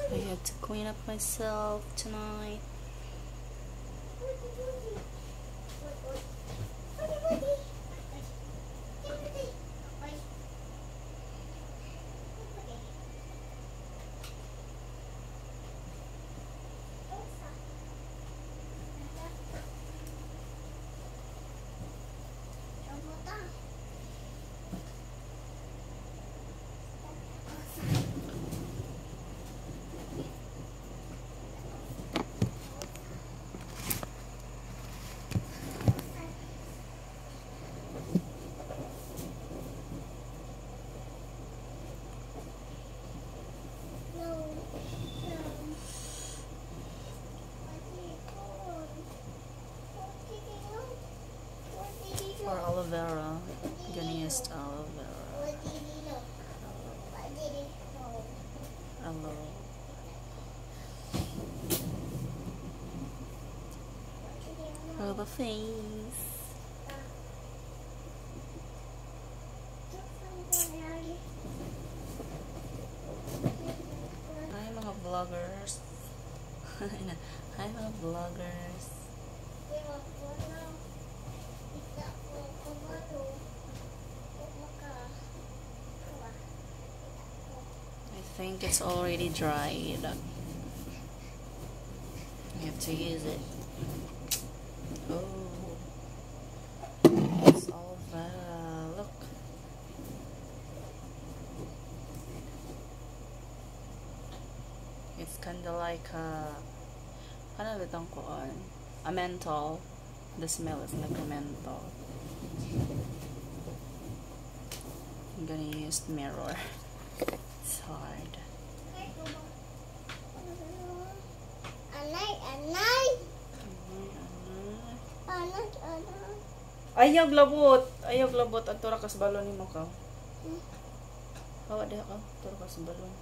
I have to clean up myself tonight. For aloe vera, I'm gonna use aloe vera. Aloe. For the face. Hi mga vloggers. Hi mga vloggers. I think it's already dried. You have to use it. Oh, it's all that. Look. It's kinda like ano ba itong kuan? A menthol. The smell is like a menthol. I'm gonna use mirror. It's hard. Ayog labot. Ayog labot. At tura kas balon ni mo ka. Hawa diha ka. Tura kas balon.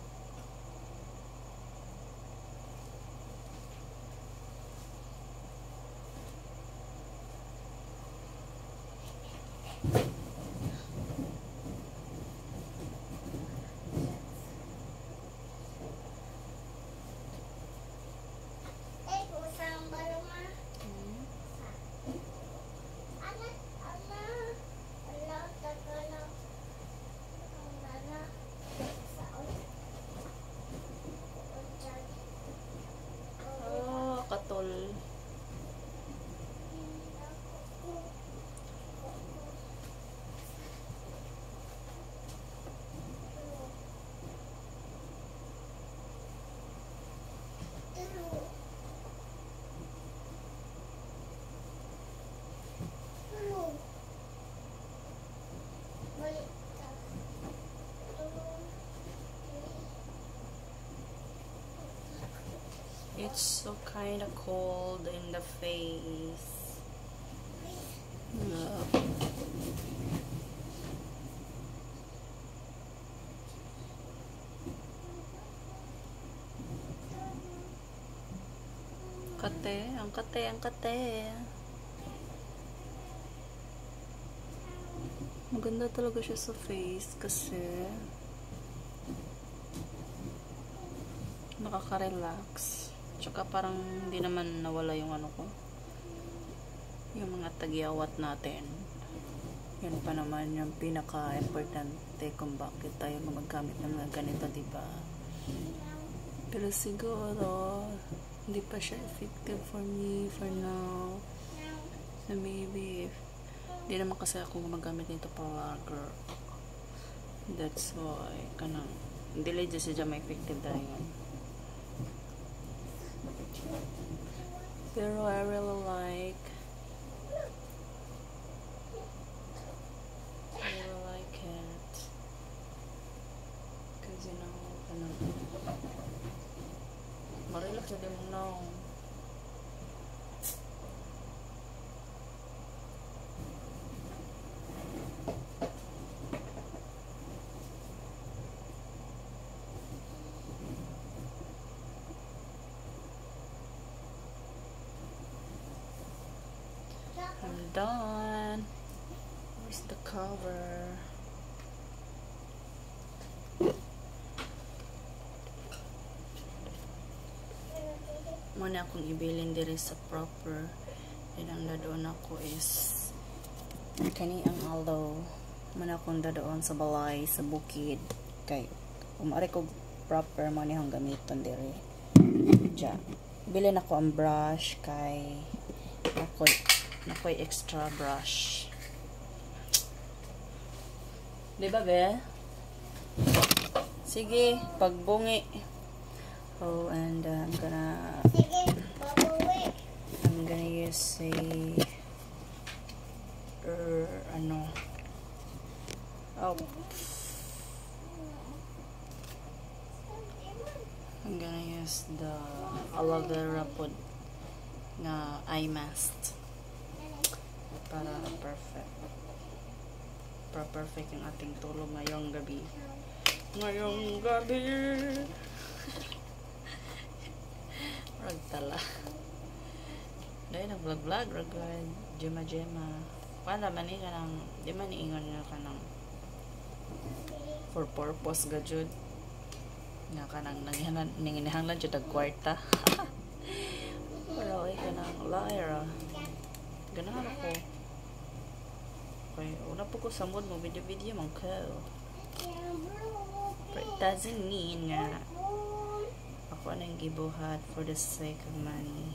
Katol. It's so kind of cold in the face. Kate, ang kate, ang kate. Maganda talaga siya sa face kasi nakaka-relax. Tsaka parang hindi naman nawala yung ano ko. Yung mga tagyawat natin. Yan pa naman yung pinaka-importante kung bakit tayo gumagamit ng mga ganito, diba? Pero siguro hindi pa siya effective for me for now. So maybe hindi naman kasi ako gumagamit nito palagi. That's why kanang hindi lang siya may effective dahil. Pero I really like it because you know marelax na din mo na I'm done. Where's the cover? muna akong ibilin diri sa proper. Then ang dadoon ako is kani ang aloe. Muna akong dadoon sa balay, sa bukid. Kay umari ko proper mo nihang gamiton diri. Diya. Bilin ako ang brush kay nakoy extra brush. Diba be? Sige, pagbungi. Oh, and I'm gonna use a ano. Oh. I'm gonna use the aloe vera pod na eye mask para perfect yung ating tulog ngayong gabi. Ragtala. Dahil nag-vlog ragad Jema para man ka nang di man iingon nga ka nang for purpose gajud nga ka nang nanginihanglan jud ang kwarta. Pero ay ka nang liar. Ganahan ako. Okay, una po ko sa mood mo video man ko. But it doesn't mean nga ako nang gibuhat for the sake of money.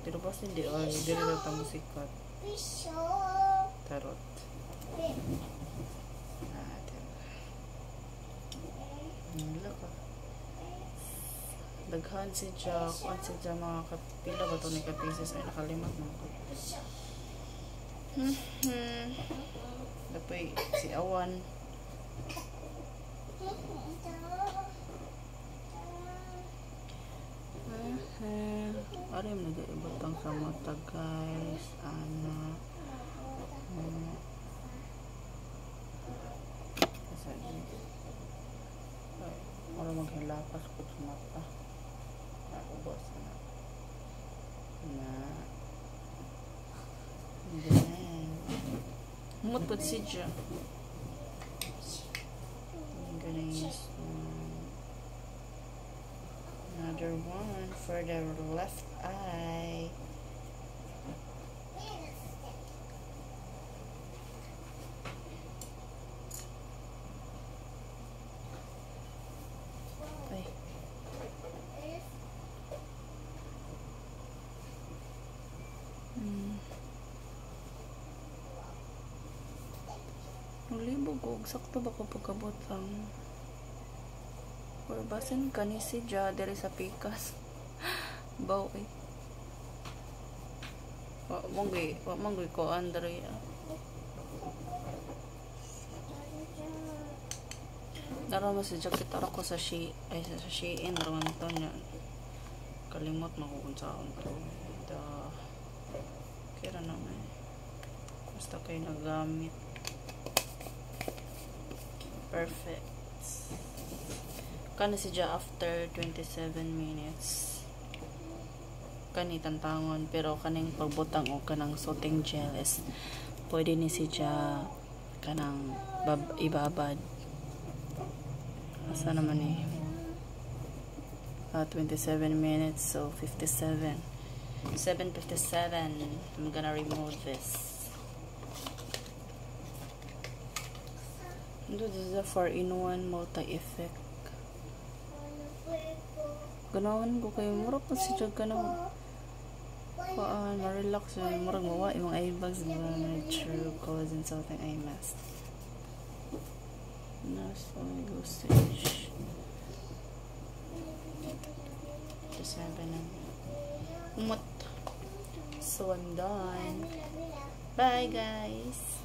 Pero bas hindi ay dili ra ta musikat. Tarot. Look. Daghan si Jack, mga kapila ba to ni kapisis ay nakalimat mo ko. Dapat si Awan. Arim na ibutang sa mata guys. Ana. Para maghilapas ko sa mata. Ubos na. Mut put si Jo. I'm gonna use another one for the left eye. Libog ko, sakto ba ko pagkabotang or basin ka ni si Ja dere sa pikas. Baw eh. Wa manggoy ko andre. Naro mas si jacket ara ko sa Shein ron to nya. Kalimot na ko kung saan to. Kira naman. Basta kayo nagamit. Perfect. Kani si Ja after 27 minutes. Kani tantangon pero kaning pagbutang o kanang soothing gel is pwede ni si Ja kanang ibabad. Asa naman eh. 27 minutes so 57. 7:57. I'm gonna remove this. This is a 4-in-1 multi-effect. Ganawan ko kayo. Mura pa si Jog ka na ma-relax yun. Murag mawa yung eye bags ba na true collagen something eye mask. Nasa dosage. 7 na. Umot. So I'm done. Bye guys.